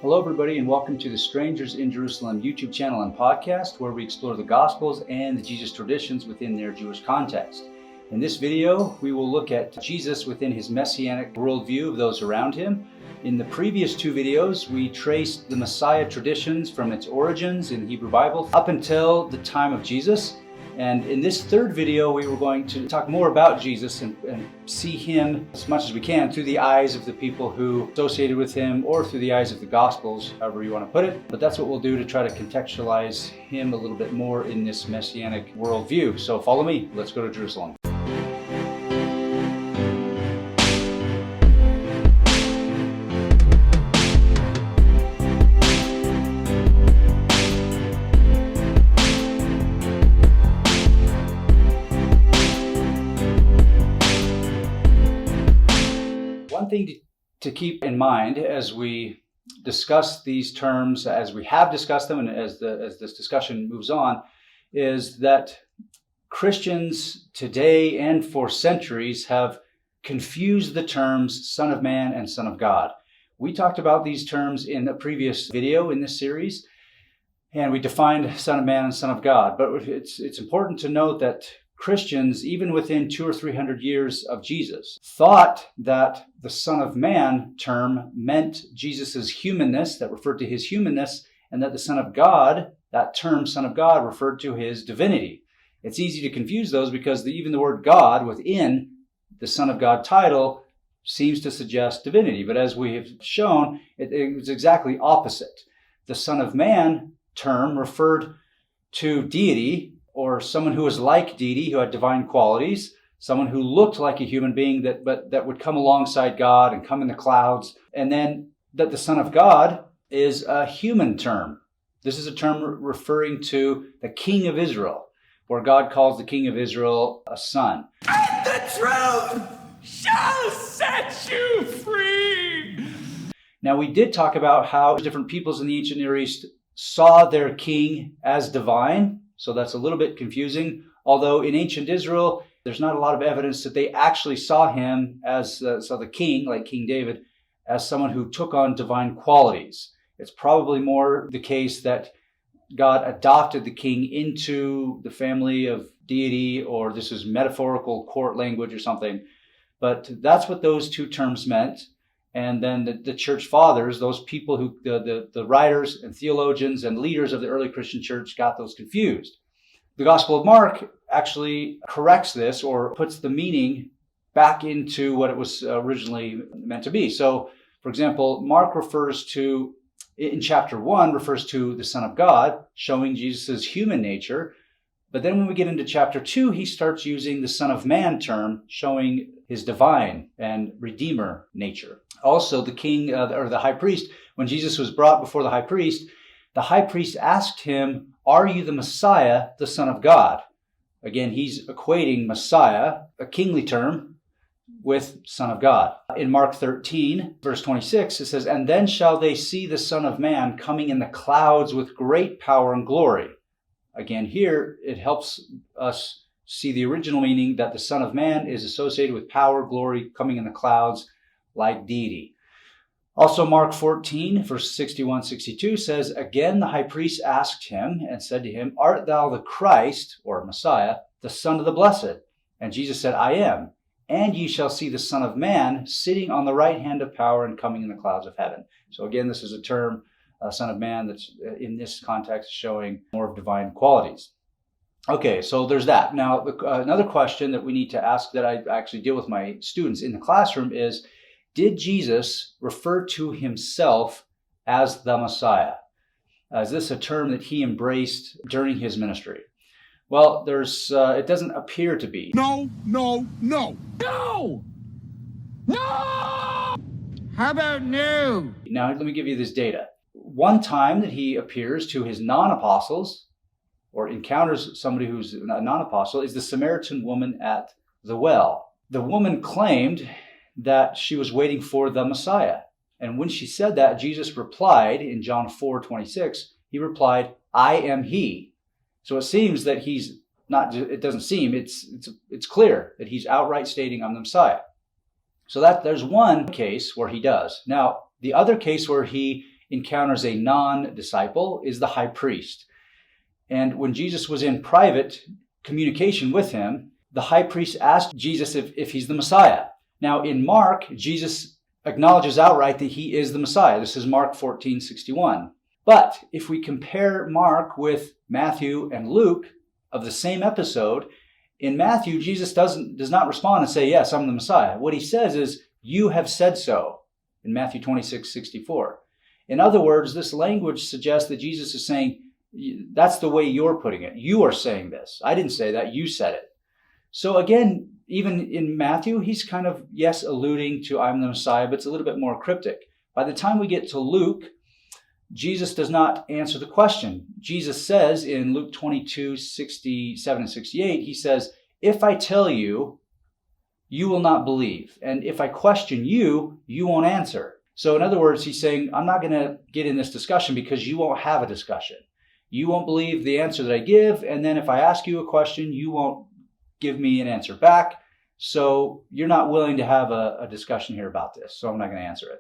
Hello, everybody, and welcome to the Strangers in Jerusalem YouTube channel and podcast, where we explore the Gospels and the Jesus traditions within their Jewish context. In this video, we will look at Jesus within his messianic worldview of those around him. In the previous two videos, we traced the Messiah traditions from its origins in the Hebrew Bible up until the time of Jesus. And in this third video, we were going to talk more about Jesus and see him as much as we can through the eyes of the people who associated with him, or through the eyes of the Gospels, however you want to put it. But that's what we'll do to try to contextualize him a little bit more in this messianic worldview. So follow me. Let's go to Jerusalem. One thing to keep in mind as we discuss these terms, as we have discussed them, and as this discussion moves on, is that Christians today and for centuries have confused the terms Son of Man and Son of God. We talked about these terms in a previous video in this series, and we defined Son of Man and Son of God. But it's important to note that Christians, even within 200 or 300 years of Jesus, thought that the Son of Man term meant Jesus's humanness, that referred to his humanness, and that the Son of God, that term Son of God, referred to his divinity. It's easy to confuse those because even the word God within the Son of God title seems to suggest divinity. But as we have shown, it was exactly opposite. The Son of Man term referred to deity, or someone who was like deity, who had divine qualities, someone who looked like a human being that would come alongside God and come in the clouds. And then that the Son of God is a human term. This is a term referring to the King of Israel, where God calls the King of Israel a son. And the truth shall set you free. Now, we did talk about how different peoples in the ancient Near East saw their king as divine. So that's a little bit confusing. Although in ancient Israel, there's not a lot of evidence that they actually saw him as, the king, like King David, as someone who took on divine qualities. It's probably more the case that God adopted the king into the family of deity, or this is metaphorical court language or something. But that's what those two terms meant. And then the church fathers, those people who, the writers and theologians and leaders of the early Christian church, got those confused. The Gospel of Mark actually corrects this, or puts the meaning back into what it was originally meant to be. So, for example, Mark in chapter 1, refers to the Son of God, showing Jesus' human nature. But then when we get into chapter 2, he starts using the Son of Man term, showing his divine and redeemer nature. Also, the king, or the high priest, when Jesus was brought before the high priest asked him, "Are you the Messiah, the Son of God?" Again, he's equating Messiah, a kingly term, with Son of God. In Mark 13, verse 26, it says, "And then shall they see the Son of Man coming in the clouds with great power and glory." Again, here, it helps us see the original meaning that the Son of Man is associated with power, glory, coming in the clouds like deity. Also, Mark 14, verse 61-62 says, "Again the high priest asked him and said to him, 'Art thou the Christ,' or Messiah, 'the Son of the Blessed?' And Jesus said, 'I am. And ye shall see the Son of Man sitting on the right hand of power and coming in the clouds of heaven.'" So again, this is a term, Son of Man, that's in this context showing more of divine qualities. Okay, so there's that. Now, another question that we need to ask, that I actually deal with my students in the classroom, is, did Jesus refer to himself as the Messiah? Is this a term that he embraced during his ministry? Well, it doesn't appear to be. No. How about no? Now, let me give you this data. One time that he appears to his non-apostles, or encounters somebody who's a non-apostle, is the Samaritan woman at the well. The woman claimed that she was waiting for the Messiah. And when she said that, Jesus replied in John 4:26, he replied, "I am he." So it seems that he's not, it doesn't seem, it's clear that he's outright stating, "I'm the Messiah." So there's one case where he does. Now, the other case where he encounters a non-disciple is the high priest. And when Jesus was in private communication with him, the high priest asked Jesus if he's the Messiah. Now in Mark, Jesus acknowledges outright that he is the Messiah. This is Mark 14:61. But if we compare Mark with Matthew and Luke of the same episode, in Matthew, Jesus does not respond and say, yes, I'm the Messiah. What he says is, you have said so, in Matthew 26:64. In other words, this language suggests that Jesus is saying, that's the way you're putting it. You are saying this. I didn't say that. You said it. So again, even in Matthew, he's kind of, yes, alluding to I'm the Messiah, but it's a little bit more cryptic. By the time we get to Luke, Jesus does not answer the question. Jesus says in Luke 22:67 and 68, he says, if I tell you, you will not believe. And if I question you, you won't answer. So in other words, he's saying, I'm not going to get in this discussion because you won't have a discussion. You won't believe the answer that I give. And then if I ask you a question, you won't give me an answer back. So you're not willing to have a discussion here about this. So I'm not going to answer it.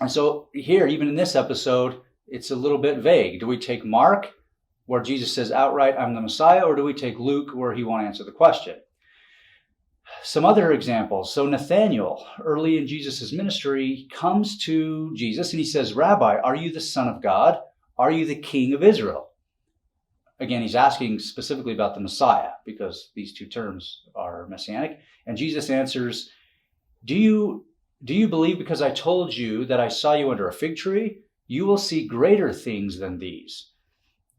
And so here, even in this episode, it's a little bit vague. Do we take Mark, where Jesus says outright, I'm the Messiah, or do we take Luke, where he won't answer the question? Some other examples. So Nathanael, early in Jesus' ministry, comes to Jesus and he says, Rabbi, are you the Son of God? Are you the King of Israel? Again, he's asking specifically about the Messiah because these two terms are messianic. And Jesus answers, Do you believe because I told you that I saw you under a fig tree? You will see greater things than these.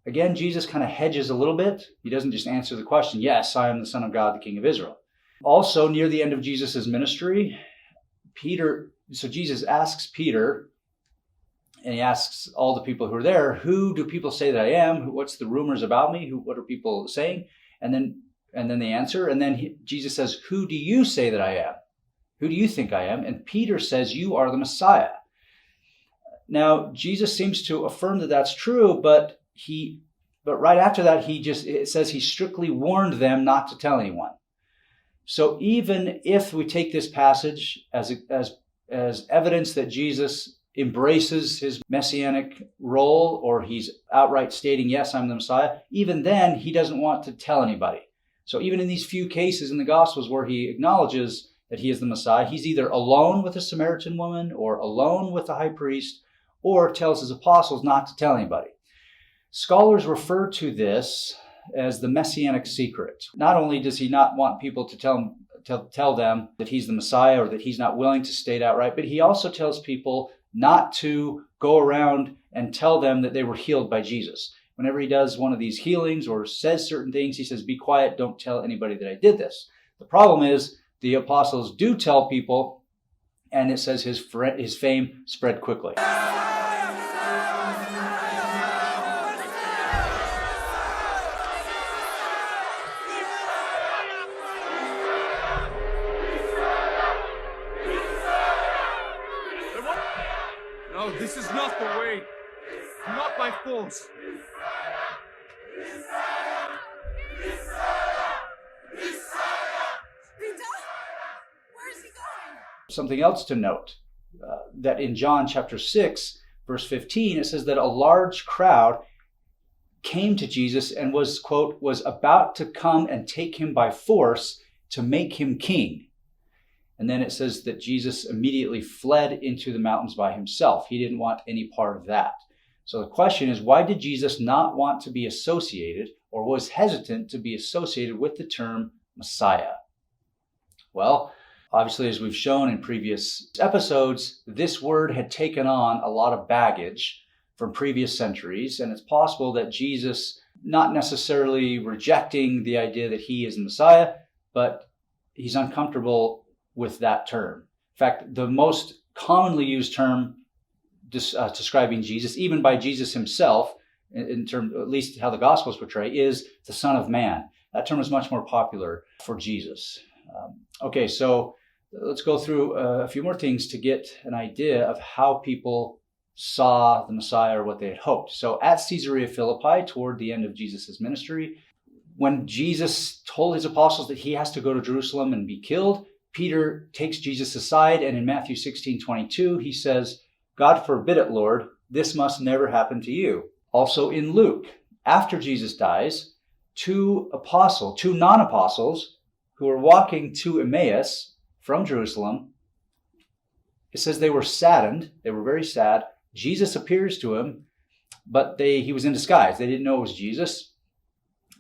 Again, Jesus kind of hedges a little bit. He doesn't just answer the question, yes, I am the Son of God, the King of Israel. Also, near the end of Jesus' ministry, Jesus asks Peter, and he asks all the people who are there, who do people say that I am? What's the rumors about me? What are people saying? And then they answer. And then Jesus says, who do you say that I am? Who do you think I am? And Peter says, you are the Messiah. Now, Jesus seems to affirm that that's true, but right after that, it says he strictly warned them not to tell anyone. So even if we take this passage as evidence that Jesus embraces his messianic role, or he's outright stating, yes, I'm the Messiah, even then he doesn't want to tell anybody. So even in these few cases in the Gospels where he acknowledges that he is the Messiah, he's either alone with a Samaritan woman or alone with the high priest, or tells his apostles not to tell anybody. Scholars refer to this as the messianic secret. Not only does he not want people to tell them that he's the Messiah or that he's not willing to state outright, but he also tells people not to go around and tell them that they were healed by Jesus. Whenever he does one of these healings or says certain things, he says, be quiet, don't tell anybody that I did this. The problem is the apostles do tell people, and it says his fame spread quickly. No, this is not the way. Not by force. Something else to note, that in John chapter 6, verse 15, it says that a large crowd came to Jesus and was, quote, was about to come and take him by force to make him king. And then it says that Jesus immediately fled into the mountains by himself. He didn't want any part of that. So the question is, why did Jesus not want to be associated, or was hesitant to be associated with the term Messiah? Well, obviously, as we've shown in previous episodes, this word had taken on a lot of baggage from previous centuries, and it's possible that Jesus, not necessarily rejecting the idea that he is the Messiah, but he's uncomfortable with that term. In fact, the most commonly used term describing Jesus, even by Jesus himself, in terms, at least how the Gospels portray, is the Son of Man. That term is much more popular for Jesus. Okay, so let's go through a few more things to get an idea of how people saw the Messiah or what they had hoped. So at Caesarea Philippi, toward the end of Jesus' ministry, when Jesus told his apostles that he has to go to Jerusalem and be killed, Peter takes Jesus aside, and in Matthew 16:22, he says, God forbid it, Lord. This must never happen to you. Also in Luke, after Jesus dies, two non-apostles who are walking to Emmaus from Jerusalem, it says they were saddened. They were very sad. Jesus appears to him, but he was in disguise. They didn't know it was Jesus.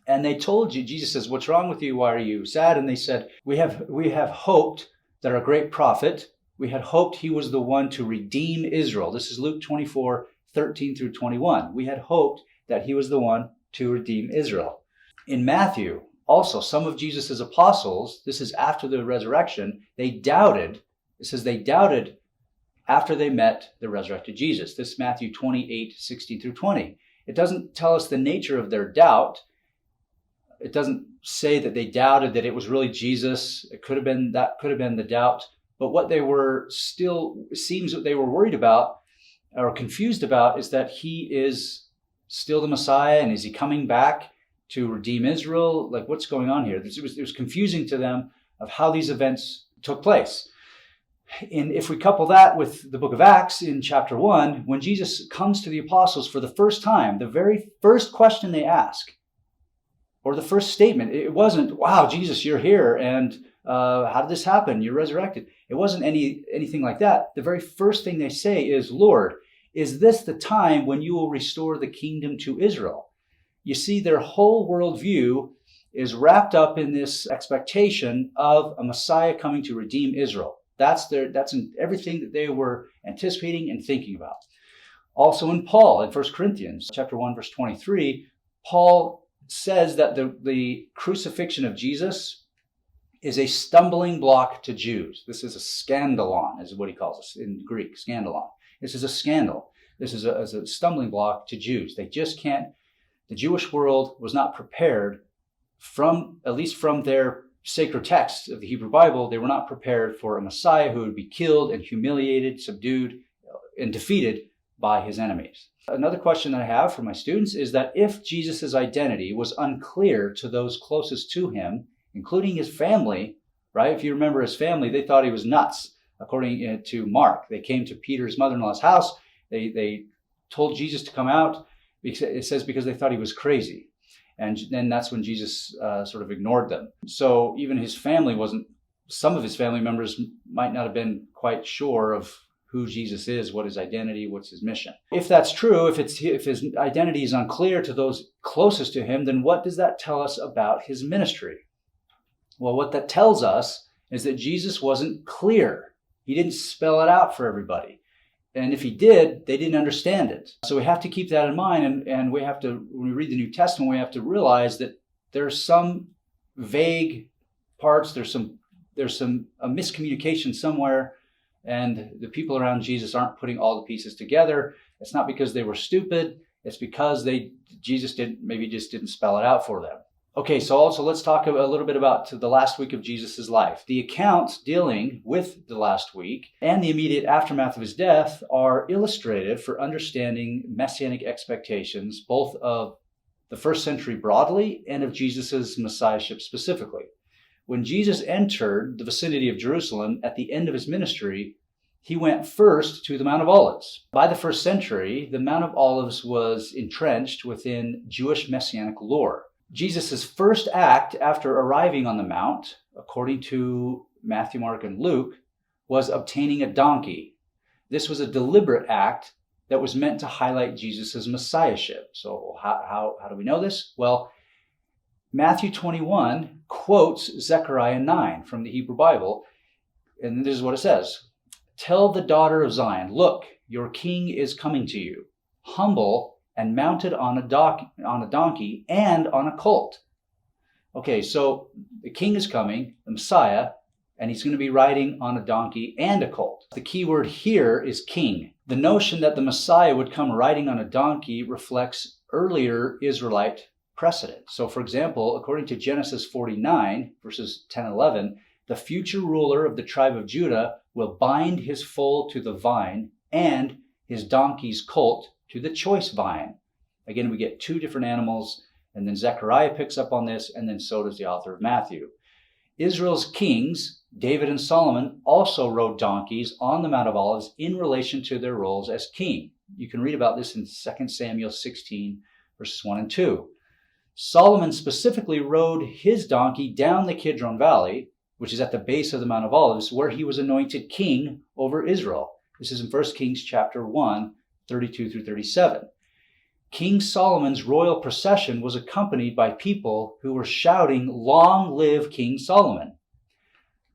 And they told you, Jesus says, what's wrong with you? Why are you sad? And they said, we have hoped that our great prophet, we had hoped he was the one to redeem Israel. This is Luke 24:13 through 21. We had hoped that he was the one to redeem Israel. In Matthew, also, some of Jesus' apostles, this is after the resurrection, they doubted. It says they doubted after they met the resurrected Jesus. This is Matthew 28:16 through 20. It doesn't tell us the nature of their doubt. It doesn't say that they doubted that it was really Jesus. That could have been the doubt. But what they were seems that they were worried about or confused about is that he is still the Messiah, and is he coming back to redeem Israel? Like, what's going on here? It was confusing to them of how these events took place. And if we couple that with the book of Acts in chapter 1, when Jesus comes to the apostles for the first time, the very first question they ask, or the first statement, it wasn't, wow, Jesus, you're here, and how did this happen? You're resurrected. It wasn't anything like that. The very first thing they say is, Lord, is this the time when you will restore the kingdom to Israel? You see, their whole worldview is wrapped up in this expectation of a Messiah coming to redeem Israel. That's in everything that they were anticipating and thinking about. Also in Paul, in 1 Corinthians chapter 1, verse 23, Paul says that the crucifixion of Jesus is a stumbling block to Jews. This is a scandalon, is what he calls it in Greek, scandalon. This is a scandal. This is a stumbling block to Jews. They just can't, the Jewish world was not prepared at least from their sacred texts of the Hebrew Bible, they were not prepared for a Messiah who would be killed and humiliated, subdued, and defeated by his enemies. Another question that I have for my students is that if Jesus' identity was unclear to those closest to him, including his family, right? If you remember his family, they thought he was nuts. According to Mark, they came to Peter's mother-in-law's house. They told Jesus to come out. It says because they thought he was crazy. And then that's when Jesus sort of ignored them. So even his family some of his family members might not have been quite sure of who Jesus is, what his identity, what's his mission. If that's true, if his identity is unclear to those closest to him, then what does that tell us about his ministry? Well, what that tells us is that Jesus wasn't clear. He didn't spell it out for everybody. And if he did, they didn't understand it. So we have to keep that in mind. And we have to, when we read the New Testament, we have to realize that there's some vague parts. There's a miscommunication somewhere. And the people around Jesus aren't putting all the pieces together. It's not because they were stupid. It's because Jesus didn't spell it out for them. Okay, so also let's talk a little bit about the last week of Jesus' life. The accounts dealing with the last week and the immediate aftermath of his death are illustrative for understanding messianic expectations, both of the first century broadly and of Jesus' messiahship specifically. When Jesus entered the vicinity of Jerusalem at the end of his ministry, he went first to the Mount of Olives. By the first century, the Mount of Olives was entrenched within Jewish messianic lore. Jesus' first act after arriving on the Mount, according to Matthew, Mark, and Luke, was obtaining a donkey. This was a deliberate act that was meant to highlight Jesus' messiahship. So how do we know this? Well, Matthew 21 quotes Zechariah 9 from the Hebrew Bible, and this is what it says. Tell the daughter of Zion, look, your king is coming to you, humble and mounted on a donkey and on a colt. Okay, so the king is coming, the Messiah, and he's going to be riding on a donkey and a colt. The key word here is king. The notion that the Messiah would come riding on a donkey reflects earlier Israelite precedent. So, for example, according to Genesis 49, verses 10 and 11, the future ruler of the tribe of Judah will bind his foal to the vine and his donkey's colt to the choice vine. Again, we get two different animals, and then Zechariah picks up on this, and then so does the author of Matthew. Israel's kings, David and Solomon, also rode donkeys on the Mount of Olives in relation to their roles as king. You can read about this in 2 Samuel 16, verses 1 and 2. Solomon specifically rode his donkey down the Kidron Valley, which is at the base of the Mount of Olives, where he was anointed king over Israel. This is in 1 Kings chapter 1, 32 through 37. King Solomon's royal procession was accompanied by people who were shouting, "Long live King Solomon."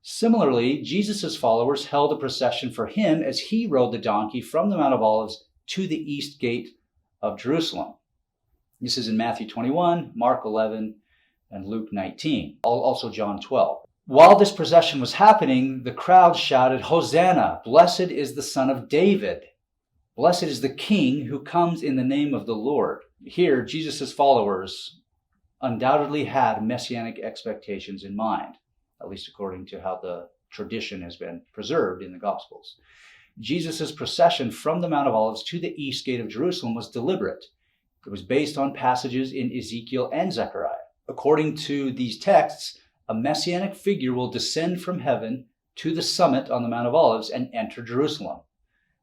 Similarly, Jesus' followers held a procession for him as he rode the donkey from the Mount of Olives to the east gate of Jerusalem. This is in Matthew 21, Mark 11, and Luke 19, also John 12. While this procession was happening, the crowd shouted, "Hosanna! Blessed is the Son of David. Blessed is the King who comes in the name of the Lord." Here, Jesus' followers undoubtedly had messianic expectations in mind, at least according to how the tradition has been preserved in the Gospels. Jesus' procession from the Mount of Olives to the east gate of Jerusalem was deliberate. It was based on passages in Ezekiel and Zechariah. According to these texts, a messianic figure will descend from heaven to the summit on the Mount of Olives and enter Jerusalem.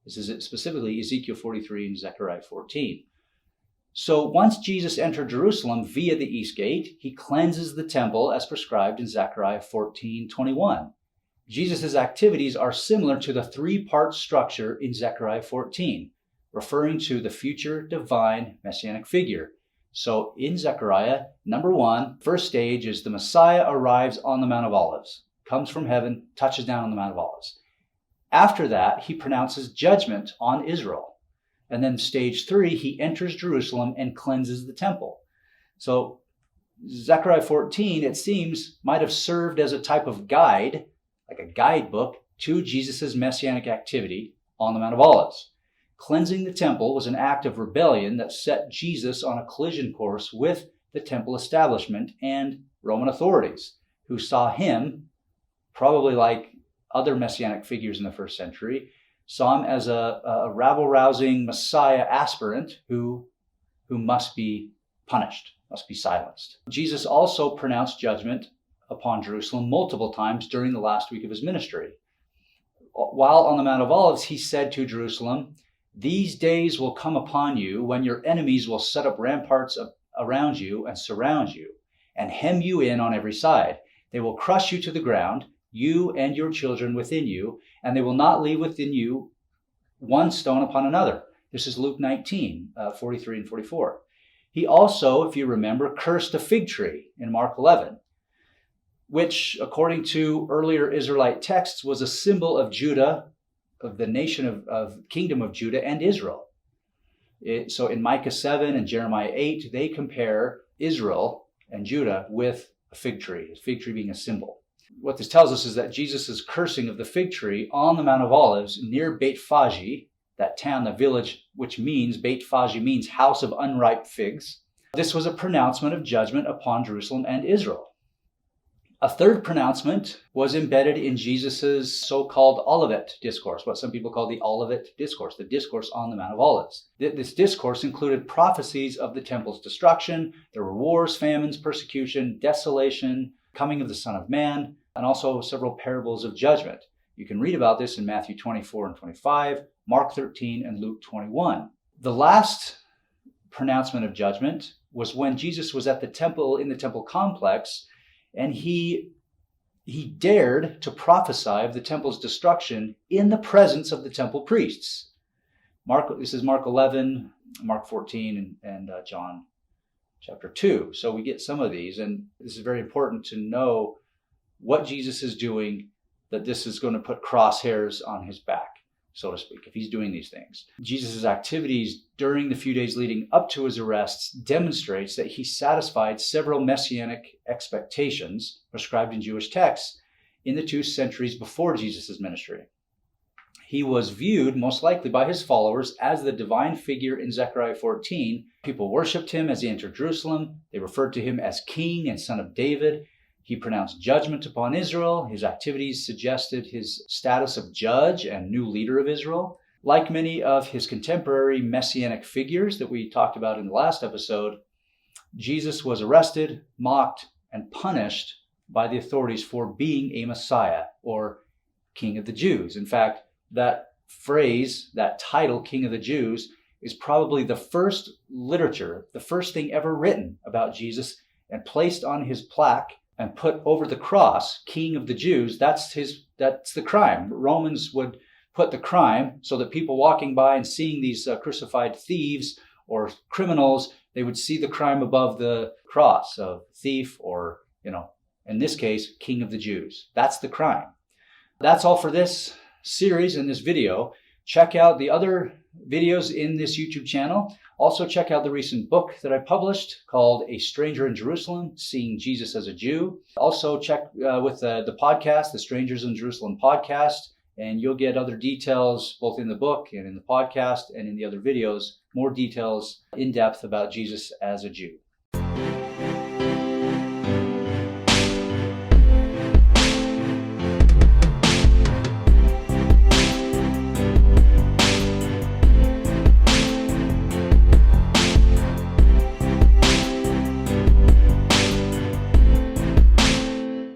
This is specifically Ezekiel 43 and Zechariah 14. So once Jesus entered Jerusalem via the east gate, he cleanses the temple as prescribed in Zechariah 14:21. Jesus' activities are similar to the three-part structure in Zechariah 14, referring to the future divine messianic figure. So in Zechariah, number 1, first stage is the Messiah arrives on the Mount of Olives, comes from heaven, touches down on the Mount of Olives. After that, he pronounces judgment on Israel. And then stage 3, he enters Jerusalem and cleanses the temple. So Zechariah 14, it seems, might have served as a type of guide, like a guidebook, to Jesus' messianic activity on the Mount of Olives. Cleansing the temple was an act of rebellion that set Jesus on a collision course with the temple establishment and Roman authorities, who saw him, probably like other messianic figures in the first century, saw him as a rabble-rousing Messiah aspirant who must be punished, must be silenced. Jesus also pronounced judgment upon Jerusalem multiple times during the last week of his ministry. While on the Mount of Olives, he said to Jerusalem, "These days will come upon you when your enemies will set up ramparts around you and surround you and hem you in on every side. They will crush you to the ground, you and your children within you, and they will not leave within you one stone upon another." This is Luke 19, 43 and 44. He also, if you remember, cursed a fig tree in Mark 11, which, according to earlier Israelite texts, was a symbol of Judah, of the nation of kingdom of Judah and Israel. So in Micah 7 and Jeremiah 8, they compare Israel and Judah with a fig tree being a symbol. What this tells us is that Jesus' cursing of the fig tree on the Mount of Olives near Beit Fagi, that town, the village, which means, Beit Fagi means house of unripe figs. This was a pronouncement of judgment upon Jerusalem and Israel. A third pronouncement was embedded in Jesus' so-called Olivet discourse, what some people call the Olivet discourse, the discourse on the Mount of Olives. This discourse included prophecies of the temple's destruction. There were wars, famines, persecution, desolation, coming of the Son of Man, and also several parables of judgment. You can read about this in Matthew 24 and 25, Mark 13, and Luke 21. The last pronouncement of judgment was when Jesus was at the temple, in the temple complex, and he dared to prophesy of the temple's destruction in the presence of the temple priests. This is Mark 11, Mark 14, and John chapter 2. So we get some of these, and this is very important to know what Jesus is doing, that this is going to put crosshairs on his back, so to speak, if he's doing these things. Jesus' activities during the few days leading up to his arrests demonstrates that he satisfied several messianic expectations prescribed in Jewish texts in the 2 centuries before Jesus' ministry. He was viewed, most likely by his followers, as the divine figure in Zechariah 14. People worshipped him as he entered Jerusalem. They referred to him as King and Son of David. He pronounced judgment upon Israel. His activities suggested his status of judge and new leader of Israel. Like many of his contemporary messianic figures that we talked about in the last episode, Jesus was arrested, mocked, and punished by the authorities for being a Messiah or King of the Jews. In fact, that phrase, that title, King of the Jews, is probably the first literature, the first thing ever written about Jesus and placed on his plaque and put over the cross, King of the Jews. That's the crime. Romans would put the crime so that people walking by and seeing these crucified thieves or criminals, they would see the crime above the cross of thief or, in this case, King of the Jews. That's the crime. That's all for this series in this video. Check out the other videos in this YouTube channel. Also check out the recent book that I published called A Stranger in Jerusalem, Seeing Jesus as a Jew. Also check with the podcast, the Strangers in Jerusalem podcast, and you'll get other details both in the book and in the podcast and in the other videos, more details in depth about Jesus as a Jew.